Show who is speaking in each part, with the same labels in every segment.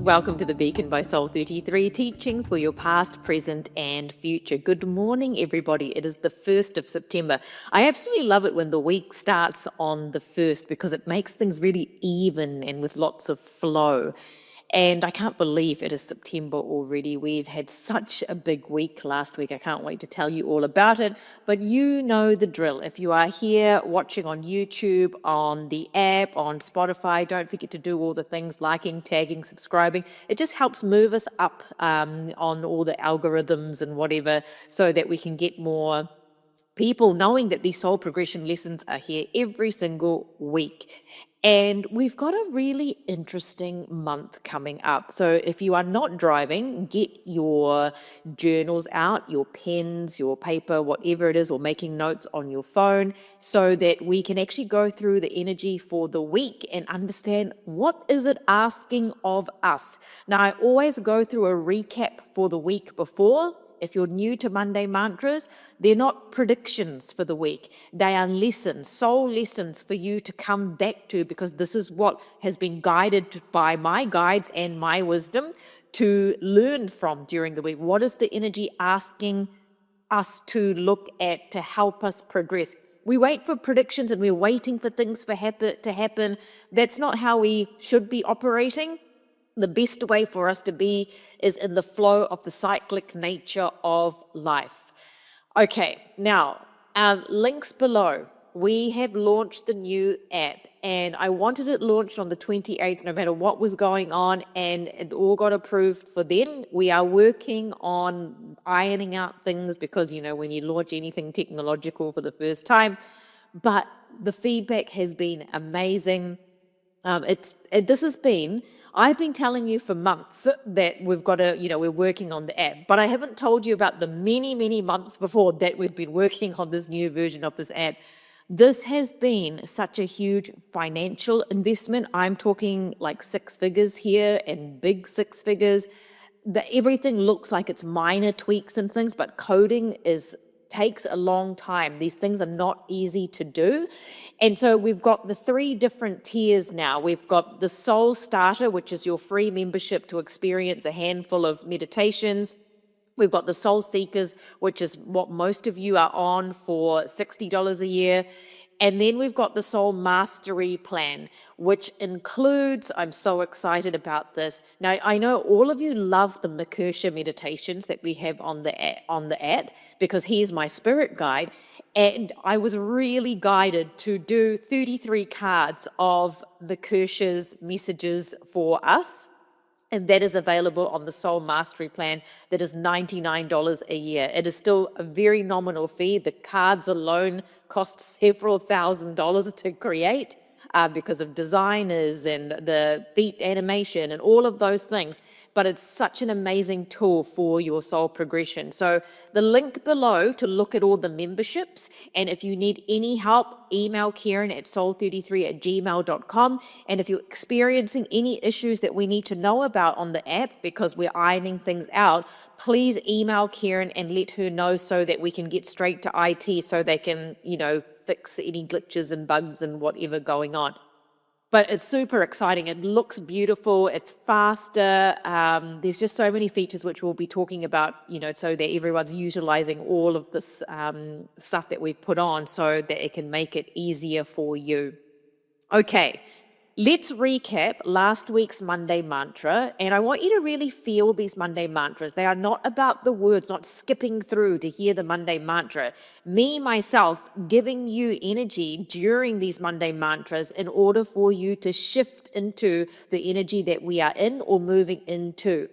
Speaker 1: Welcome to the Beacon by Soul33 teachings for your past, present, and future. Good morning, everybody. It is the 1st of September. I absolutely love it when the week starts on the 1st because it makes things really even and with lots of flow. And I can't believe it is September already. We've had such a big week last week. I can't wait to tell you all about it. But you know the drill. If you are here watching on YouTube, on the app, on Spotify, don't forget to do all the things, liking, tagging, subscribing. It just helps move us up on all the algorithms and whatever so that we can get more people knowing that these soul progression lessons are here every single week. And we've got a really interesting month coming up. So if you are not driving, get your journals out, your pens, your paper, whatever it is, or making notes on your phone so that we can actually go through the energy for the week and understand what is it asking of us. Now, I always go through a recap for the week before. If you're new to Monday mantras, they're not predictions for the week. They are lessons, soul lessons for you to come back to, because this is what has been guided by my guides and my wisdom to learn from during the week. What is the energy asking us to look at to help us progress? We wait for predictions and we're waiting for things to happen. That's not how we should be operating. The best way for us to be is in the flow of the cyclic nature of life. Okay, now, links below. We have launched the new app, and I wanted it launched on the 28th, no matter what was going on, and it all got approved for then. We are working on ironing out things because, you know, when you launch anything technological for the first time, but the feedback has been amazing. I've been telling you for months that we've got we're working on the app, but I haven't told you about the many, many months before that we've been working on this new version of this app. This has been such a huge financial investment. I'm talking like 6 figures here and big 6 figures. Everything looks like it's minor tweaks and things, but coding takes a long time. These things are not easy to do. And so we've got the 3 different tiers now. We've got the Soul Starter, which is your free membership to experience a handful of meditations. We've got the Soul Seekers, which is what most of you are on for $60 a year. And then we've got the Soul Mastery Plan, which includes, I'm so excited about this. Now, I know all of you love the Makursha meditations that we have on the app because he's my spirit guide. And I was really guided to do 33 cards of Makursha's messages for us. And that is available on the Soul Mastery Plan. That is $99 a year. It is still a very nominal fee. The cards alone cost several $1,000s to create because of designers and the feet animation and all of those things. But it's such an amazing tool for your soul progression. So the link below to look at all the memberships, and if you need any help, email Kiran at soulthirtythree@gmail.com. And if you're experiencing any issues that we need to know about on the app because we're ironing things out, please email Kiran and let her know so that we can get straight to IT so they can, fix any glitches and bugs and whatever going on. But it's super exciting. It looks beautiful. It's faster. There's just so many features which we'll be talking about, so that everyone's utilizing all of this stuff that we've put on so that it can make it easier for you. Okay, let's recap last week's Monday mantra. And I want you to really feel these Monday mantras. They are not about the words, not skipping through to hear the Monday mantra. Me, myself, giving you energy during these Monday mantras in order for you to shift into the energy that we are in or moving into.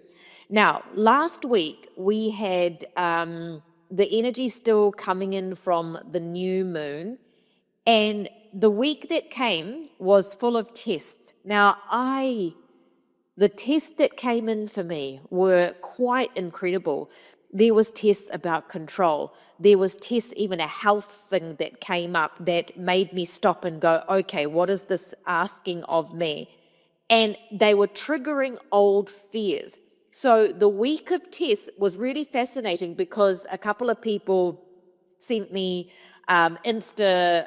Speaker 1: Now, last week we had the energy still coming in from the new moon, and the week that came was full of tests. Now, the tests that came in for me were quite incredible. There was tests about control. There was tests, even a health thing that came up that made me stop and go, okay, what is this asking of me? And they were triggering old fears. So the week of tests was really fascinating because a couple of people sent me Insta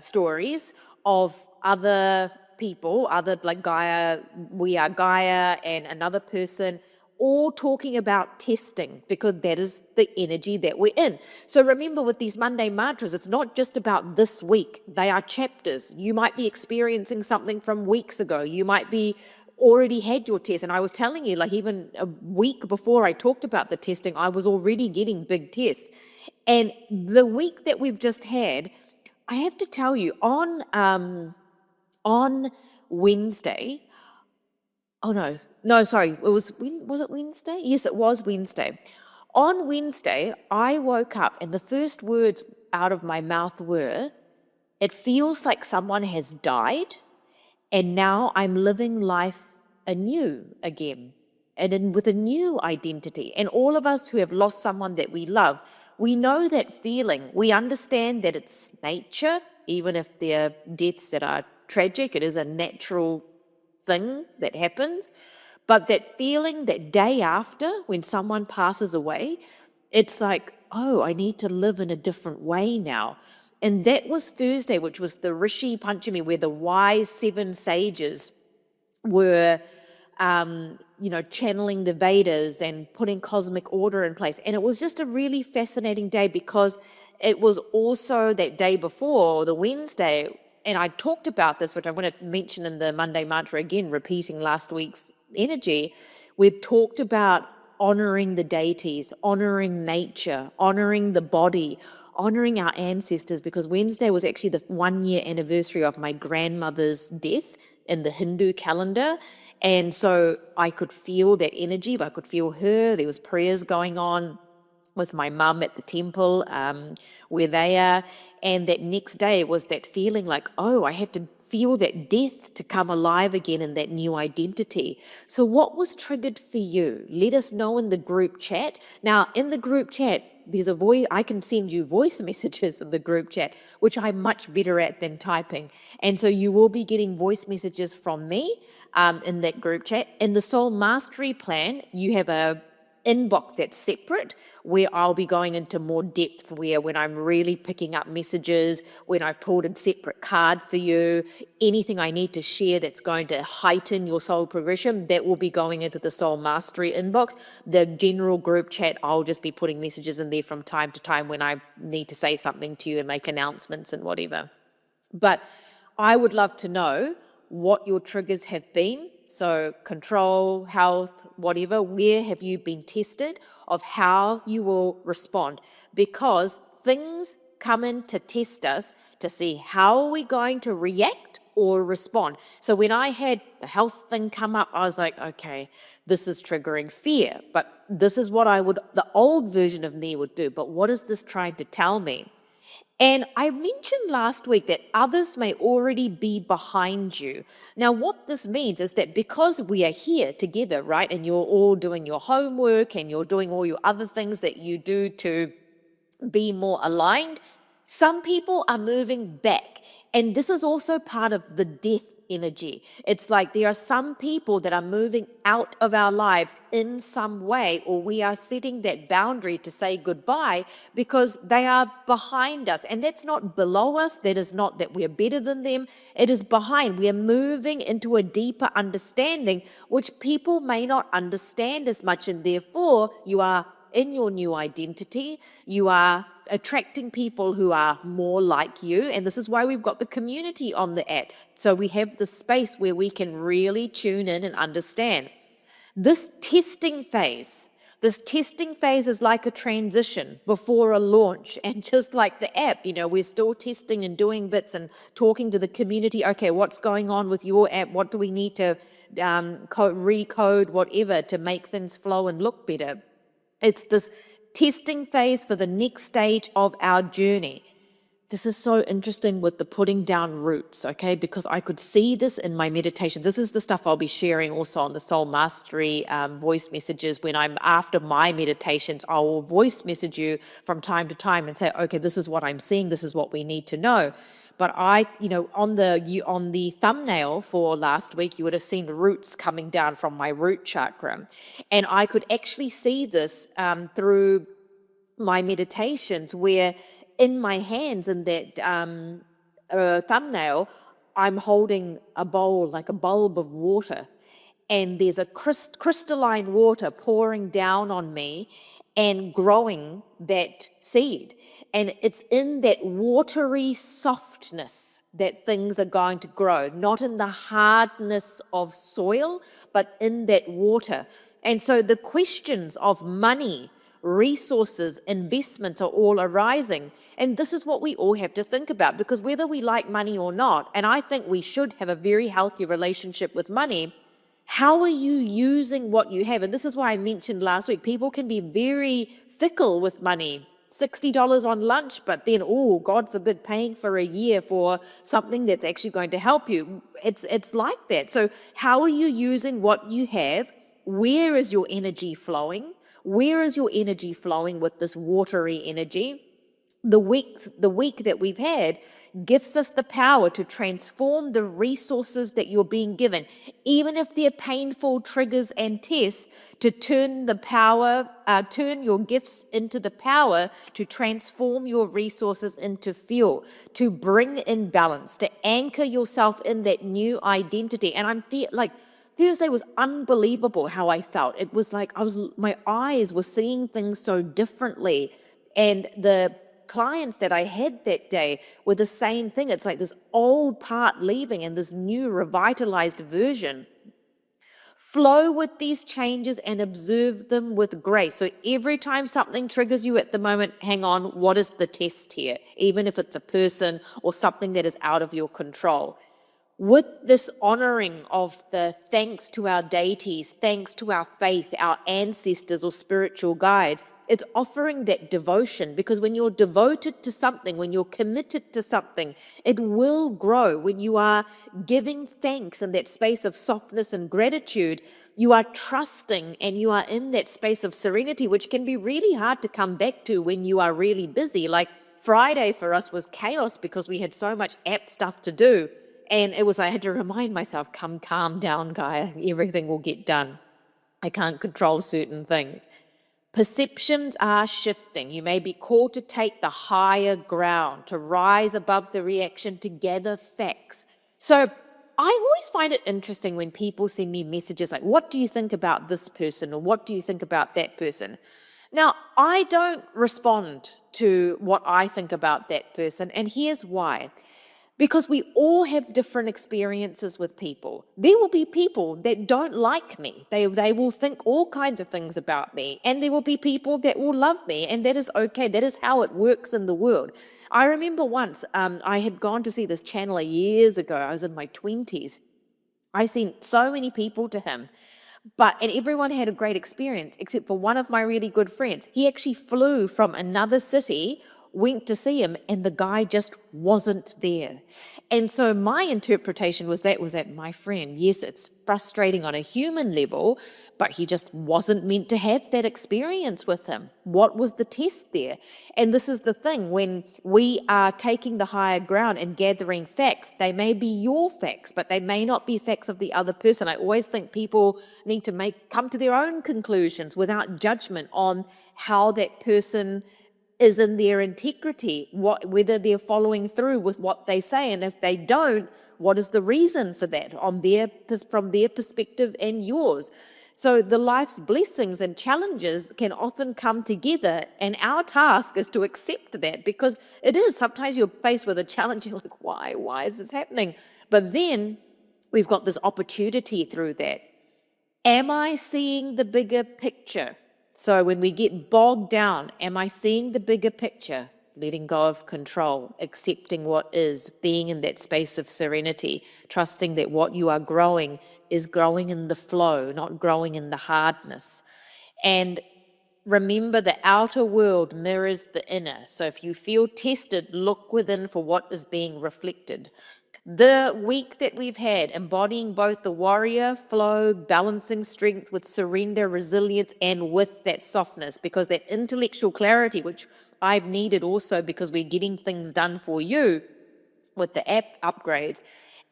Speaker 1: stories of other people, other like Gaia, we are Gaia, and another person, all talking about testing, because that is the energy that we're in. So remember, with these Monday mantras, it's not just about this week. They are chapters. You might be experiencing something from weeks ago. You might be already had your test. And I was telling you, like even a week before I talked about the testing, I was already getting big tests. And the week that we've just had, I have to tell you, on Wednesday, oh no, sorry, was it Wednesday? Yes, it was Wednesday. On Wednesday, I woke up and the first words out of my mouth were, "It feels like someone has died and now I'm living life anew again, and with a new identity." And all of us who have lost someone that we love, we know that feeling. We understand that it's nature, even if they're deaths that are tragic, it is a natural thing that happens. But that feeling that day after, when someone passes away, it's like, oh, I need to live in a different way now. And that was Thursday, which was the Rishi Panchami, where the wise seven sages were, channeling the Vedas and putting cosmic order in place. And it was just a really fascinating day, because it was also that day before, the Wednesday, and I talked about this, which I want to mention in the Monday mantra again, repeating last week's energy. We talked about honoring the deities, honoring nature, honoring the body, honoring our ancestors, because Wednesday was actually the 1-year anniversary of my grandmother's death in the Hindu calendar. And so I could feel that energy, I could feel her. There was prayers going on with my mum at the temple where they are. And that next day was that feeling like, oh, I had to feel that death to come alive again in that new identity. So what was triggered for you? Let us know in the group chat. Now, in the group chat, there's a voice, I can send you voice messages in the group chat, which I'm much better at than typing. And so you will be getting voice messages from me in that group chat. In the Soul Mastery Plan, you have a inbox that's separate, where I'll be going into more depth, where when I'm really picking up messages, when I've pulled a separate card for you, anything I need to share that's going to heighten your soul progression, that will be going into the Soul Mastery inbox. The general group chat, I'll just be putting messages in there from time to time when I need to say something to you and make announcements and whatever. But I would love to know what your triggers have been. So control, health, whatever, where have you been tested, of how you will respond? Because things come in to test us to see how are we going to react or respond. So when I had the health thing come up, I was like, okay, this is triggering fear, but this is what the old version of me would do. But what is this trying to tell me? And I mentioned last week that others may already be behind you. Now, what this means is that because we are here together, right, and you're all doing your homework and you're doing all your other things that you do to be more aligned, some people are moving back. And this is also part of the death energy. It's like there are some people that are moving out of our lives in some way, or we are setting that boundary to say goodbye because they are behind us. And that's not below us. That is not that we're better than them. It is behind. We are moving into a deeper understanding, which people may not understand as much. And therefore, you are in your new identity, you are attracting people who are more like you. And this is why we've got the community on the app. So we have the space where we can really tune in and understand. This testing phase is like a transition before a launch. And just like the app, we're still testing and doing bits and talking to the community. Okay, what's going on with your app? What do we need to recode, whatever, to make things flow and look better? It's this testing phase for the next stage of our journey. This is so interesting with the putting down roots, okay? Because I could see this in my meditations. This is the stuff I'll be sharing also on the Soul Mastery voice messages. When I'm after my meditations, I will voice message you from time to time and say, okay, this is what I'm seeing. This is what we need to know. But on the thumbnail for last week, you would have seen roots coming down from my root chakra. And I could actually see this through my meditations, where in my hands in that thumbnail, I'm holding a bowl, like a bulb of water, and there's a crystalline water pouring down on me and growing that seed. And it's in that watery softness that things are going to grow, not in the hardness of soil, but in that water. And so the questions of money, resources, investments are all arising. And this is what we all have to think about, because whether we like money or not, and I think we should have a very healthy relationship with money, how are you using what you have? And this is why I mentioned last week, people can be very fickle with money. $60 on lunch, but then, oh, God forbid, paying for a year for something that's actually going to help you. It's like that. So how are you using what you have? Where is your energy flowing? Where is your energy flowing with this watery energy? The week that we've had gives us the power to transform the resources that you're being given, even if they're painful triggers and tests, to turn turn your gifts into the power to transform your resources into fuel, to bring in balance, to anchor yourself in that new identity. And like, Thursday was unbelievable how I felt. It was like my eyes were seeing things so differently. And the clients that I had that day were the same thing. It's like this old part leaving and this new revitalized version. Flow with these changes and observe them with grace. So every time something triggers you at the moment, hang on, what is the test here? Even if it's a person or something that is out of your control. With this honoring of the thanks to our deities, thanks to our faith, our ancestors or spiritual guides, it's offering that devotion, because when you're devoted to something, when you're committed to something, it will grow. When you are giving thanks in that space of softness and gratitude, you are trusting and you are in that space of serenity, which can be really hard to come back to when you are really busy. Like Friday for us was chaos because we had so much app stuff to do. And I had to remind myself, calm down, Gaia, everything will get done. I can't control certain things. Perceptions are shifting. You may be called to take the higher ground, to rise above the reaction, to gather facts. So I always find it interesting when people send me messages like, what do you think about this person? Or what do you think about that person? Now, I don't respond to what I think about that person, and here's why. Because we all have different experiences with people. There will be people that don't like me. They will think all kinds of things about me. And there will be people that will love me. And that is okay. That is how it works in the world. I remember once I had gone to see this channeler years ago. I was in my 20s. I sent so many people to him. And everyone had a great experience, except for one of my really good friends. He actually flew from another city, went to see him, and the guy just wasn't there. And so my interpretation was that my friend. Yes, it's frustrating on a human level, but he just wasn't meant to have that experience with him. What was the test there? And this is the thing, when we are taking the higher ground and gathering facts, they may be your facts, but they may not be facts of the other person. I always think people need to come to their own conclusions without judgment on how that person is in their integrity, whether they're following through with what they say, and if they don't, what is the reason for that from their perspective and yours. So the life's blessings and challenges can often come together, and our task is to accept that, because it is, sometimes you're faced with a challenge, you're like, why is this happening? But then we've got this opportunity through that. Am I seeing the bigger picture? So when we get bogged down, am I seeing the bigger picture? Letting go of control, accepting what is, being in that space of serenity, trusting that what you are growing is growing in the flow, not growing in the hardness. And remember, the outer world mirrors the inner. So if you feel tested, look within for what is being reflected. The week that we've had, embodying both the warrior flow, balancing strength with surrender, resilience, and with that softness, because that intellectual clarity, which I've needed also because we're getting things done for you with the app upgrades,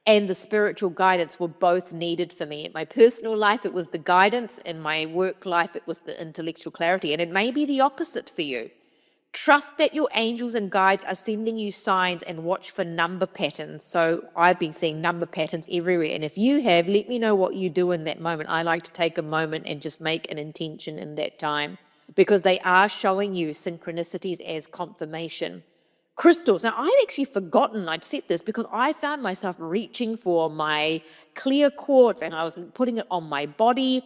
Speaker 1: and the spiritual guidance were both needed for me. In my personal life, it was the guidance. In my work life, it was the intellectual clarity. And it may be the opposite for you. Trust that your angels and guides are sending you signs, and watch for number patterns. So I've been seeing number patterns everywhere. And if you have, let me know what you do in that moment. I like to take a moment and just make an intention in that time, because they are showing you synchronicities as confirmation. Crystals. Now, I'd actually forgotten I'd said this, because I found myself reaching for my clear quartz and I was putting it on my body.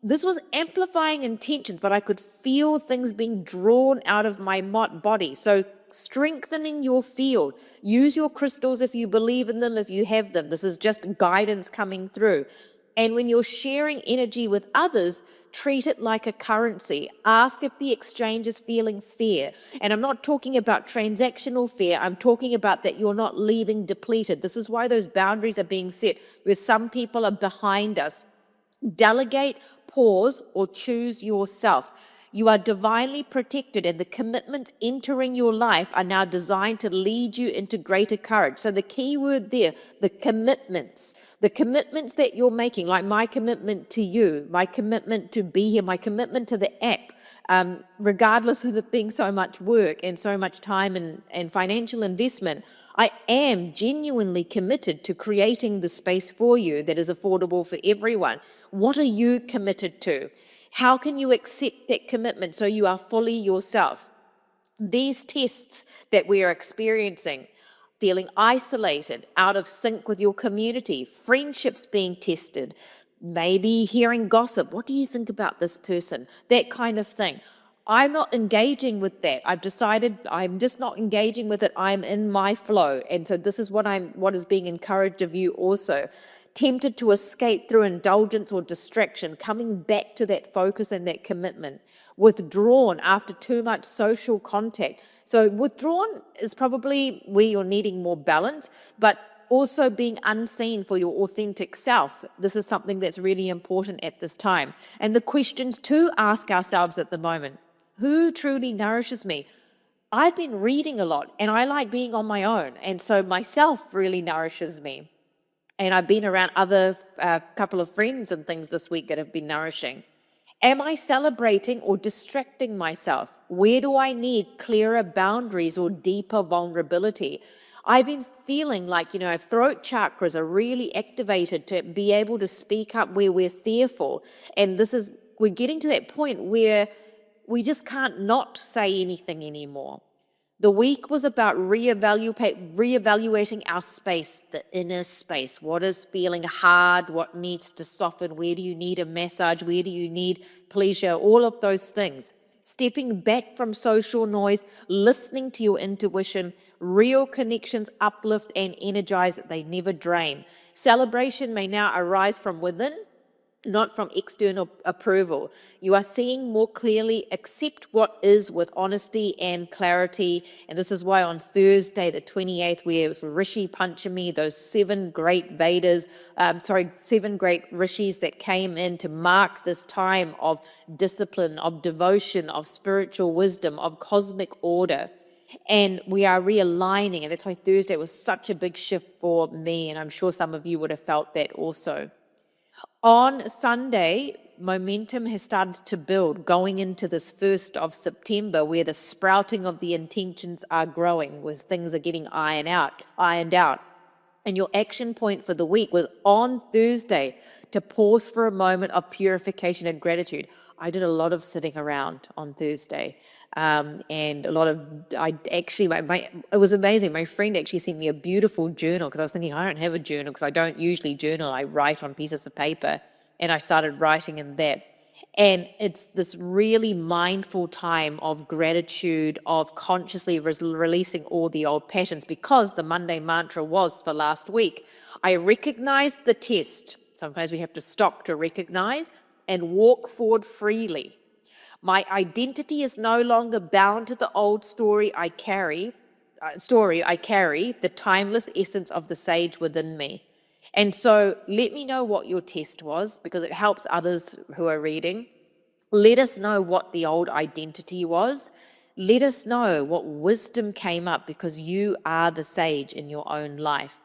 Speaker 1: This was amplifying intentions, but I could feel things being drawn out of my body. So strengthening your field. Use your crystals if you believe in them, if you have them. This is just guidance coming through. And when you're sharing energy with others, treat it like a currency. Ask if the exchange is feeling fair. And I'm not talking about transactional fair. I'm talking about that you're not leaving depleted. This is why those boundaries are being set, where some people are behind us. Delegate, pause, or choose yourself. You are divinely protected, and the commitments entering your life are now designed to lead you into greater courage. So the key word there, the commitments that you're making, like my commitment to you, my commitment to be here, my commitment to the app, regardless of it being so much work and so much time and financial investment, I am genuinely committed to creating the space for you that is affordable for everyone. What are you committed to? How can you accept that commitment so you are fully yourself? These tests that we are experiencing, feeling isolated, out of sync with your community, friendships being tested, maybe hearing gossip. What do you think about this person? That kind of thing. I'm not engaging with that. I've decided I'm just not engaging with it. I'm in my flow. And so this is what is being encouraged of you also. Tempted to escape through indulgence or distraction, coming back to that focus and that commitment. Withdrawn after too much social contact. So withdrawn is probably where you're needing more balance, but also being unseen for your authentic self. This is something that's really important at this time. And the questions to ask ourselves at the moment: who truly nourishes me? I've been reading a lot, and I like being on my own. And so myself really nourishes me. And I've been around other couple of friends and things this week that have been nourishing. Am I celebrating or distracting myself? Where do I need clearer boundaries or deeper vulnerability? I've been feeling like, our throat chakras are really activated to be able to speak up where we're fearful. And we're getting to that point where we just can't not say anything anymore. The week was about reevaluating our space, the inner space. What is feeling hard? What needs to soften? Where do you need a massage? Where do you need pleasure? All of those things. Stepping back from social noise, listening to your intuition. Real connections uplift and energize. They never drain. Celebration may now arise from within, not from external approval. You are seeing more clearly, accept what is with honesty and clarity. And this is why on Thursday, the 28th, where it was Rishi Panchami, those seven great rishis that came in to mark this time of discipline, of devotion, of spiritual wisdom, of cosmic order. And we are realigning, and that's why Thursday was such a big shift for me, and I'm sure some of you would have felt that also. On Sunday, momentum has started to build going into this 1st of September, where the sprouting of the intentions are growing, where things are getting ironed out. And your action point for the week was on Thursday to pause for a moment of purification and gratitude. I did a lot of sitting around on Thursday. And a lot of, it was amazing. My friend actually sent me a beautiful journal, because I was thinking, I don't have a journal because I don't usually journal. I write on pieces of paper, and I started writing in that. And it's this really mindful time of gratitude, of consciously releasing all the old patterns, because the Monday mantra was for last week. I recognize the test. Sometimes we have to stop to recognize and walk forward freely. My identity is no longer bound to the old story I carry, the timeless essence of the sage within me. And so let me know what your test was, because it helps others who are reading. Let us know what the old identity was. Let us know what wisdom came up, because you are the sage in your own life.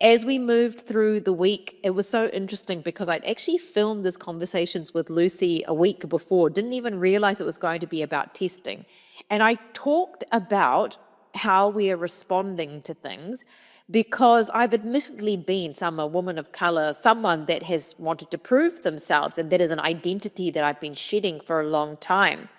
Speaker 1: As we moved through the week, it was so interesting because I'd actually filmed this conversations with Lucy a week before, didn't even realize it was going to be about testing. And I talked about how we are responding to things because I've admittedly been a woman of color, someone that has wanted to prove themselves, and that is an identity that I've been shedding for a long time.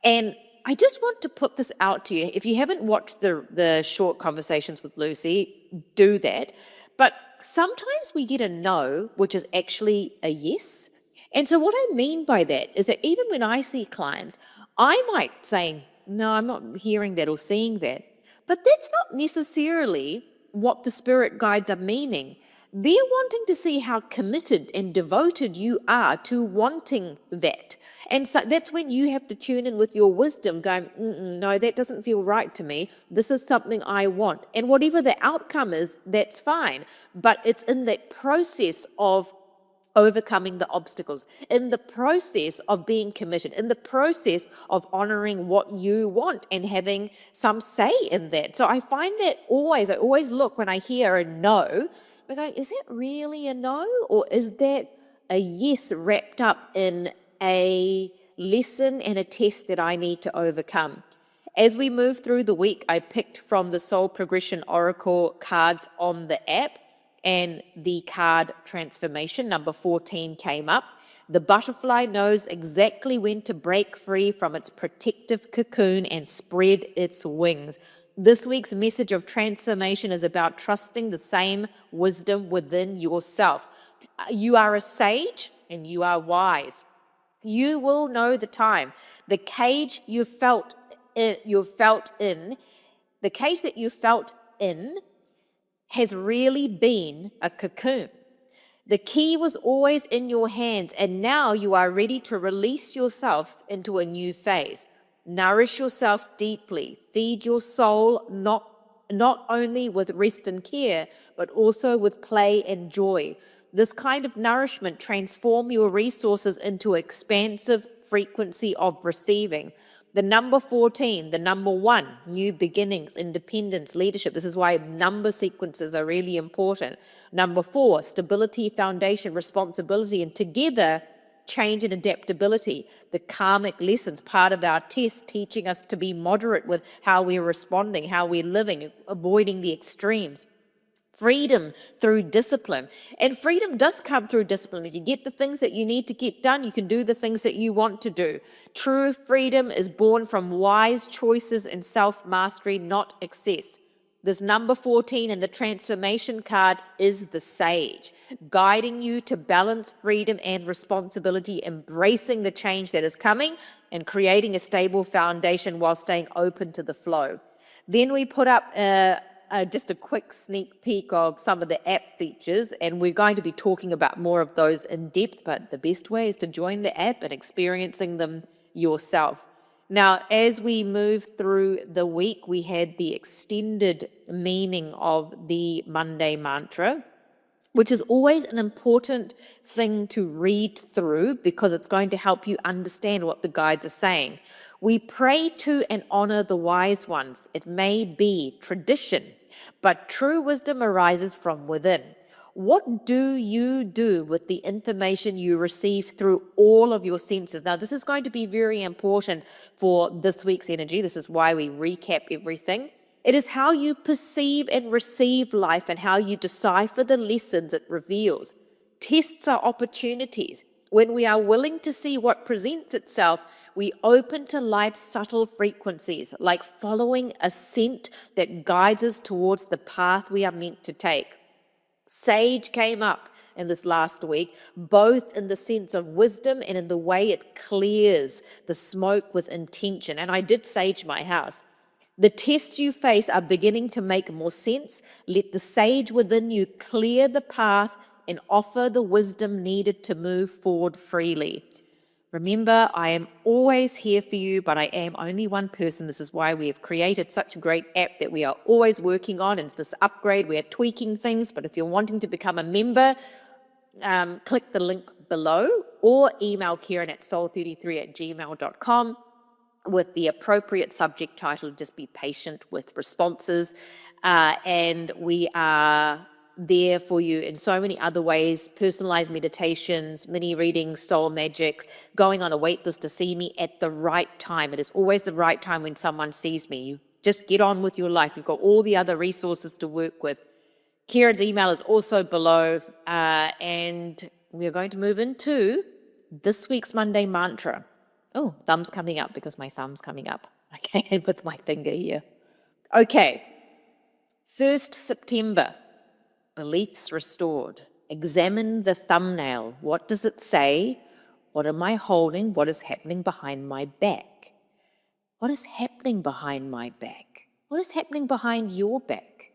Speaker 1: And I just want to put this out to you. If you haven't watched the short conversations with Lucy, do that. But sometimes we get a no, which is actually a yes. And so what I mean by that is that even when I see clients, I might say, no, I'm not hearing that or seeing that. But that's not necessarily what the spirit guides are meaning. They're wanting to see how committed and devoted you are to wanting that. And so that's when you have to tune in with your wisdom going, no, that doesn't feel right to me. This is something I want. And whatever the outcome is, that's fine. But it's in that process of overcoming the obstacles, in the process of being committed, in the process of honoring what you want and having some say in that. So I find that I always look when I hear a no, I go, is that really a no? Or is that a yes wrapped up in a lesson and a test that I need to overcome? As we move through the week, I picked from the Soul Progression Oracle cards on the app, and the card transformation, number 14, came up. The butterfly knows exactly when to break free from its protective cocoon and spread its wings. This week's message of transformation is about trusting the same wisdom within yourself. You are a sage and you are wise. You will know the time. The cage you felt in, the cage that you felt in has really been a cocoon. The key was always in your hands, and now you are ready to release yourself into a new phase. Nourish yourself deeply. Feed your soul not only with rest and care, but also with play and joy. This kind of nourishment transforms your resources into expansive frequency of receiving. The number 14, the number 1, new beginnings, independence, leadership. This is why number sequences are really important. Number 4, stability, foundation, responsibility, and together, change and adaptability. The karmic lessons, part of our test, teaching us to be moderate with how we're responding, how we're living, avoiding the extremes. Freedom through discipline. And freedom does come through discipline. If you get the things that you need to get done, you can do the things that you want to do. True freedom is born from wise choices and self-mastery, not excess. This number 14 in the transformation card is the sage, guiding you to balance freedom and responsibility, embracing the change that is coming and creating a stable foundation while staying open to the flow. Then we put up just a quick sneak peek of some of the app features, and we're going to be talking about more of those in depth, but the best way is to join the app and experiencing them yourself. Now, as we move through the week, we had the extended meaning of the Monday mantra, which is always an important thing to read through because it's going to help you understand what the guides are saying. We pray to and honor the wise ones. It may be tradition, but true wisdom arises from within. What do you do with the information you receive through all of your senses? Now, this is going to be very important for this week's energy. This is why we recap everything. It is how you perceive and receive life and how you decipher the lessons it reveals. Tests are opportunities. When we are willing to see what presents itself, we open to life's subtle frequencies, like following a scent that guides us towards the path we are meant to take. Sage came up in this last week, both in the sense of wisdom and in the way it clears the smoke with intention. And I did sage my house. The tests you face are beginning to make more sense. Let the sage within you clear the path and offer the wisdom needed to move forward freely. Remember, I am always here for you, but I am only one person. This is why we have created such a great app that we are always working on. It's this upgrade. We are tweaking things, but if you're wanting to become a member, click the link below or email Kiran at soulthirtythree@gmail.com with the appropriate subject title. Just be patient with responses. And we are there for you in so many other ways: personalized meditations, mini readings, soul magic, going on a wait list to see me at the right time. It is always the right time when someone sees me. You just get on with your life. You've got all the other resources to work with. Kiran's email is also below, and we're going to move into this week's Monday mantra. Oh, thumb's coming up because my thumb's coming up. Okay, with my finger here. Okay, 1st September, beliefs restored. Examine the thumbnail. What does it say? What am I holding? What is happening behind my back? What is happening behind my back? What is happening behind your back?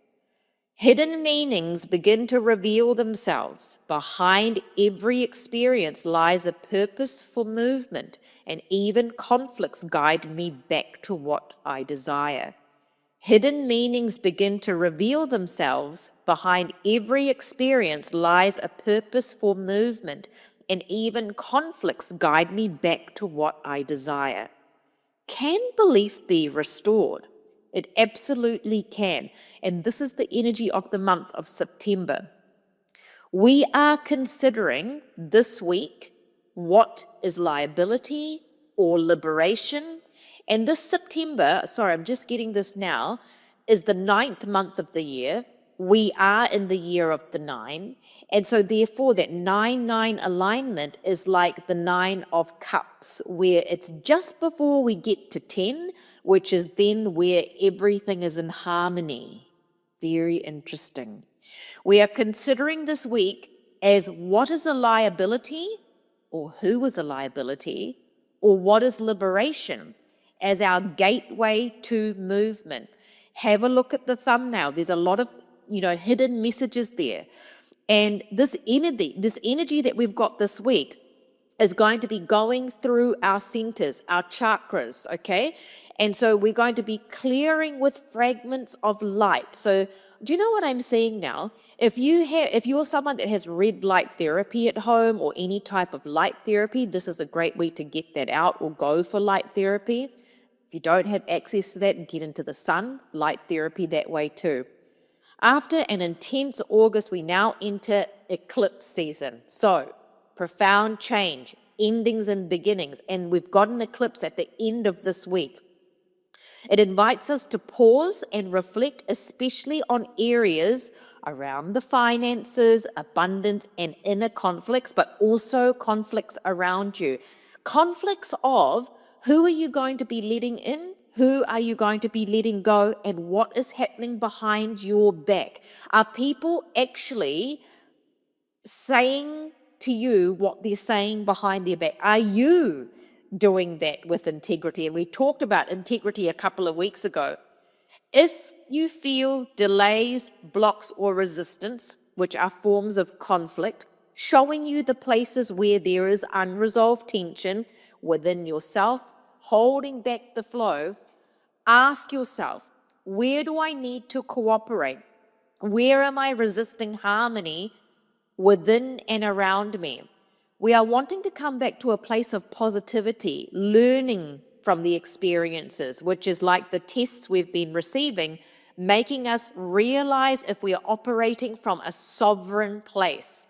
Speaker 1: Hidden meanings begin to reveal themselves. Behind every experience lies a purpose for movement, and even conflicts guide me back to what I desire. Hidden meanings begin to reveal themselves. Behind every experience lies a purpose for movement, and even conflicts guide me back to what I desire. Can belief be restored? It absolutely can. And this is the energy of the month of September. We are considering this week what is liability or liberation. And this September, sorry, I'm just getting this now, is the 9th month of the year. We are in the year of the 9. And so therefore that 9-9 alignment is like the 9 of cups, where it's just before we get to 10, which is then where everything is in harmony. Very interesting. We are considering this week as what is a liability, or who is a liability, or what is liberation, as our gateway to movement. Have a look at the thumbnail. There's a lot of hidden messages there. And this energy that we've got this week is going to be going through our centers, our chakras, okay? And so we're going to be clearing with fragments of light. So do you know what I'm saying now? If you're someone that has red light therapy at home or any type of light therapy, this is a great way to get that out or go for light therapy. If you don't have access to that, get into the sun, light therapy that way too. After an intense August, we now enter eclipse season. So, profound change, endings and beginnings, and we've got an eclipse at the end of this week. It invites us to pause and reflect, especially on areas around the finances, abundance, and inner conflicts, but also conflicts around you. Conflicts of who are you going to be letting in? Who are you going to be letting go? And what is happening behind your back? Are people actually saying to you what they're saying behind their back? Are you doing that with integrity? And we talked about integrity a couple of weeks ago. If you feel delays, blocks, or resistance, which are forms of conflict, showing you the places where there is unresolved tension within yourself, holding back the flow, ask yourself, where do I need to cooperate? Where am I resisting harmony within and around me? We are wanting to come back to a place of positivity, learning from the experiences, which is like the tests we've been receiving, making us realize if we are operating from a sovereign place.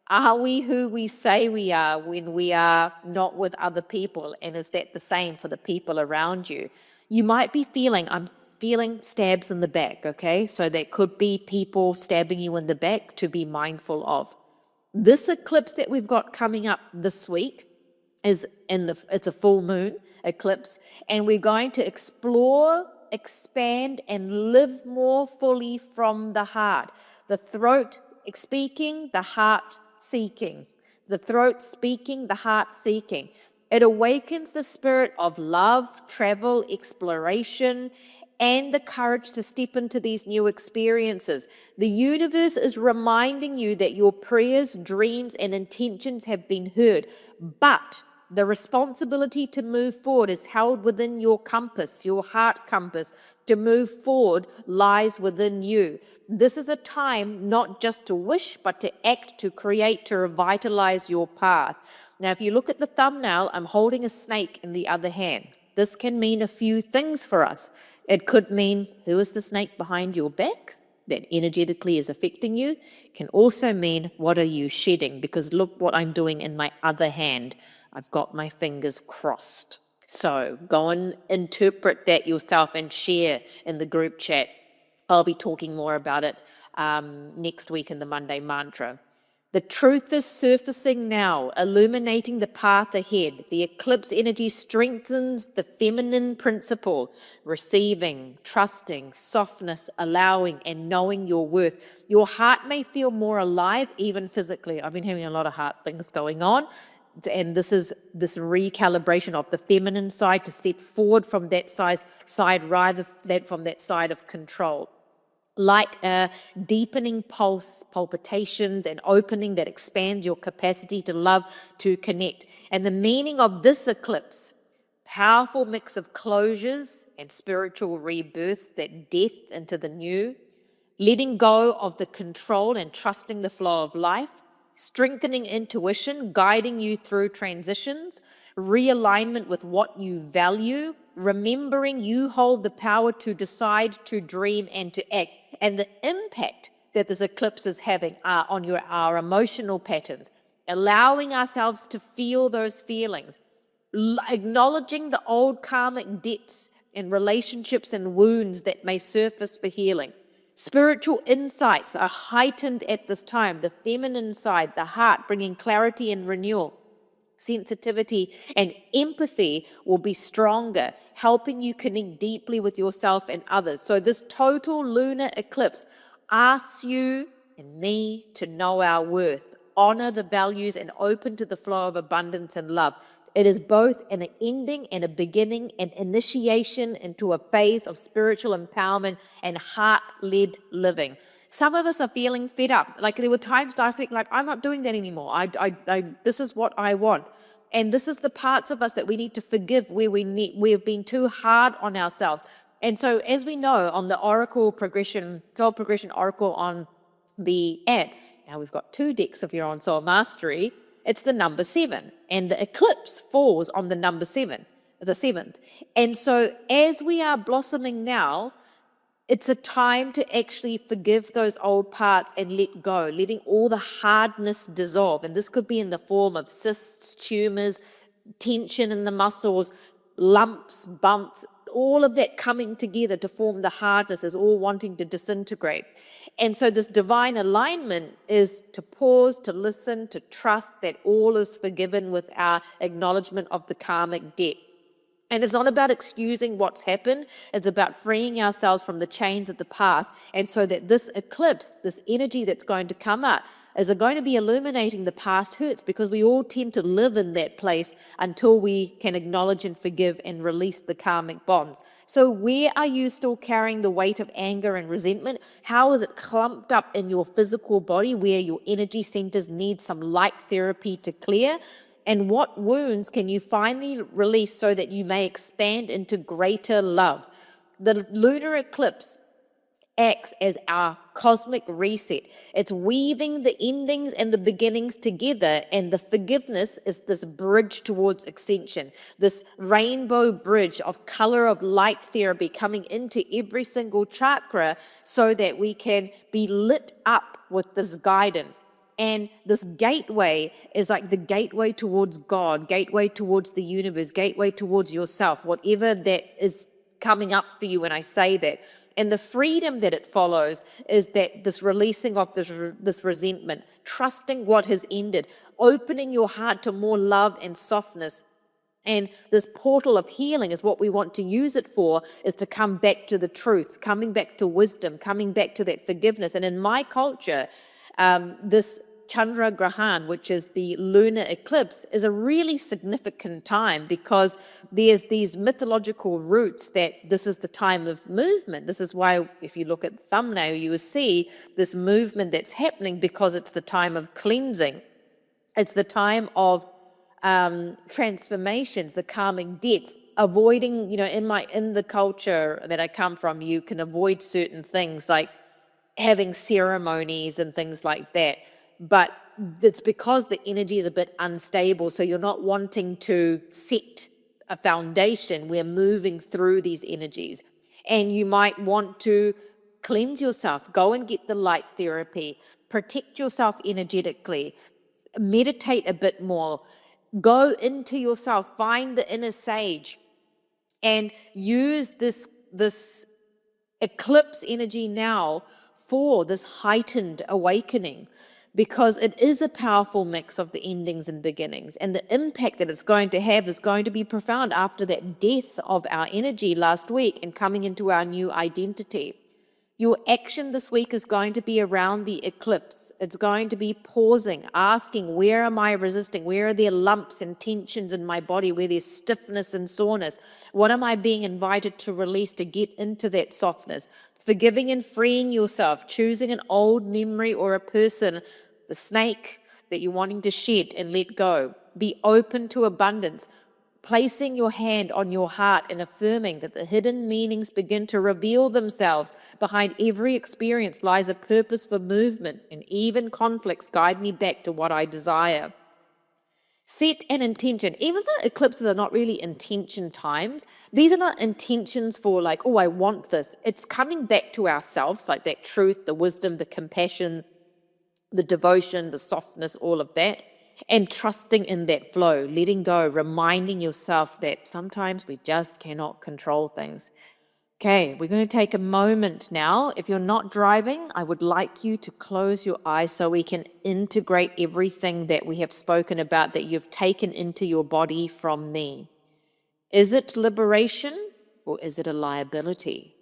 Speaker 1: Are we who we say we are when we are not with other people? And is that the same for the people around you? You might be I'm feeling stabs in the back, okay? So that could be people stabbing you in the back to be mindful of. This eclipse that we've got coming up this week it's a full moon eclipse, and we're going to explore, expand, and live more fully from the heart. The throat speaking, the heart seeking. The throat speaking, the heart seeking. It awakens the spirit of love, travel, exploration, and the courage to step into these new experiences. The universe is reminding you that your prayers, dreams, and intentions have been heard, but the responsibility to move forward is held within your compass, your heart compass. To move forward lies within you. This is a time not just to wish, but to act, to create, to revitalize your path. Now, if you look at the thumbnail, I'm holding a snake in the other hand. This can mean a few things for us. It could mean, who is the snake behind your back? that energetically is affecting you, can also mean what are you shedding? Because look what I'm doing in my other hand. I've got my fingers crossed. So go and interpret that yourself and share in the group chat. I'll be talking more about it next week in the Monday mantra. The truth is surfacing now, illuminating the path ahead. The eclipse energy strengthens the feminine principle, receiving, trusting, softness, allowing, and knowing your worth. Your heart may feel more alive, even physically. I've been having a lot of heart things going on. And this is this recalibration of the feminine side to step forward from that side rather than from that side of control. Like a deepening pulse, palpitations, and opening that expands your capacity to love, to connect. And the meaning of this eclipse, powerful mix of closures and spiritual rebirths, that death into the new, letting go of the control and trusting the flow of life, strengthening intuition, guiding you through transitions, realignment with what you value, remembering you hold the power to decide, to dream, and to act. And the impact that this eclipse is having on our emotional patterns, allowing ourselves to feel those feelings, acknowledging the old karmic debts and relationships and wounds that may surface for healing. Spiritual insights are heightened at this time. The feminine side, the heart, bringing clarity and renewal. Sensitivity and empathy will be stronger, helping you connect deeply with yourself and others. So this total lunar eclipse asks you and me to know our worth, honor the values, and open to the flow of abundance and love. It is both an ending and a beginning, an initiation into a phase of spiritual empowerment and heart-led living. Some of us are feeling fed up. Like there were times last week, like I'm not doing that anymore. This is what I want. And this is the parts of us that we need to forgive where we've been too hard on ourselves. And so as we know on the Oracle progression, Soul Progression Oracle on the app, now we've got 2 decks of your own Soul Mastery, it's the number 7. And the eclipse falls on the number 7, the 7th. And so as we are blossoming now, it's a time to actually forgive those old parts and let go, letting all the hardness dissolve. And this could be in the form of cysts, tumors, tension in the muscles, lumps, bumps, all of that coming together to form the hardness is all wanting to disintegrate. And so this divine alignment is to pause, to listen, to trust that all is forgiven with our acknowledgement of the karmic debt. And it's not about excusing what's happened. It's about freeing ourselves from the chains of the past. And so that this eclipse, this energy that's going to come up, is going to be illuminating the past hurts, because we all tend to live in that place until we can acknowledge and forgive and release the karmic bonds. So where are you still carrying the weight of anger and resentment? How is it clumped up in your physical body where your energy centers need some light therapy to clear? And what wounds can you finally release so that you may expand into greater love? The lunar eclipse acts as our cosmic reset. It's weaving the endings and the beginnings together, and the forgiveness is this bridge towards ascension, this rainbow bridge of color of light therapy coming into every single chakra so that we can be lit up with this guidance. And this gateway is like the gateway towards God, gateway towards the universe, gateway towards yourself, whatever that is coming up for you when I say that. And the freedom that it follows is that this releasing of this resentment, trusting what has ended, opening your heart to more love and softness. And this portal of healing is what we want to use it for, is to come back to the truth, coming back to wisdom, coming back to that forgiveness. And in my culture, this Chandra Grahan, which is the lunar eclipse, is a really significant time because there's these mythological roots that this is the time of movement. This is why if you look at the thumbnail, you will see this movement that's happening because it's the time of cleansing. It's the time of transformations, the karmic debts, avoiding, in the culture that I come from, you can avoid certain things like having ceremonies and things like that. But it's because the energy is a bit unstable, so you're not wanting to set a foundation. We're moving through these energies. And you might want to Cleanse yourself, go and get the light therapy, protect yourself energetically, meditate a bit more, go into yourself, find the inner sage, and use this eclipse energy now for this heightened awakening, because it is a powerful mix of the endings and beginnings, and the impact that it's going to have is going to be profound after that death of our energy last week and coming into our new identity. Your action this week is going to be around the eclipse. It's going to be pausing, asking, where am I resisting? Where are there lumps and tensions in my body? Where there's stiffness and soreness? What am I being invited to release to get into that softness? Forgiving and freeing yourself, choosing an old memory or a person, the snake that you're wanting to shed and let go. Be open to abundance. Placing your hand on your heart and affirming that the hidden meanings begin to reveal themselves. Behind every experience lies a purpose for movement, and even conflicts guide me back to what I desire. Set an intention. Even though eclipses are not really intention times, these are not intentions for like, oh, I want this. It's coming back to ourselves, like that truth, the wisdom, the compassion, the devotion, the softness, all of that. And trusting in that flow, letting go, reminding yourself that sometimes we just cannot control things. Okay, we're going to take a moment now. If you're not driving, I would like you to close your eyes so we can integrate everything that we have spoken about, that you've taken into your body from me. Is it liberation or is it a liability?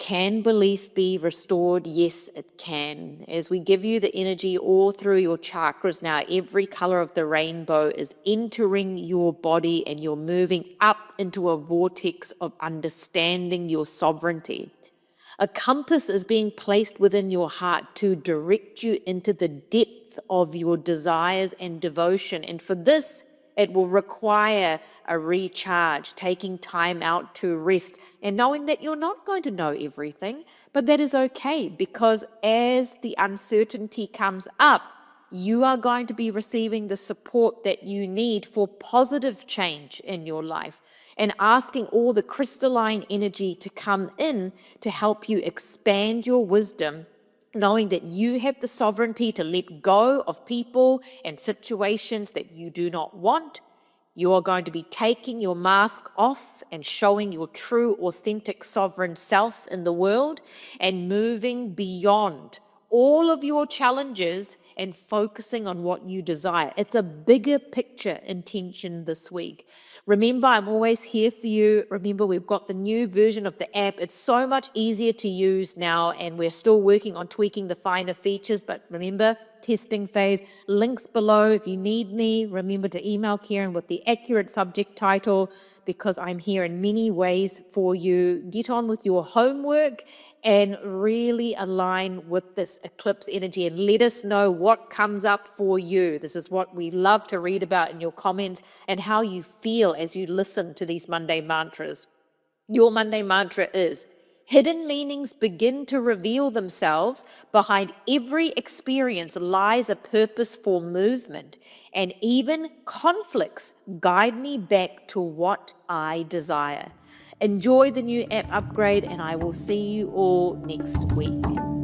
Speaker 1: Can belief be restored? Yes, it can. As we give you the energy all through your chakras now, every color of the rainbow is entering your body and you're moving up into a vortex of understanding your sovereignty. A compass is being placed within your heart to direct you into the depth of your desires and devotion. And for this, it will require a recharge, taking time out to rest, and knowing that you're not going to know everything, but that is okay, because as the uncertainty comes up, you are going to be receiving the support that you need for positive change in your life, and asking all the crystalline energy to come in to help you expand your wisdom, knowing that you have the sovereignty to let go of people and situations that you do not want. You are going to be taking your mask off and showing your true, authentic, sovereign self in the world, and moving beyond all of your challenges and focusing on what you desire. It's a bigger picture intention this week. Remember, I'm always here for you. Remember, we've got the new version of the app. It's so much easier to use now, and we're still working on tweaking the finer features, but remember, testing phase. Links below. If you need me, remember to email Kiran with the accurate subject title, because I'm here in many ways for you. Get on with your homework and really align with this eclipse energy, and let us know what comes up for you. This is what we love to read about in your comments, and how you feel as you listen to these Monday mantras. Your Monday mantra is: hidden meanings begin to reveal themselves. Behind every experience lies a purpose for movement, and even conflicts guide me back to what I desire. Enjoy the new app upgrade, and I will see you all next week.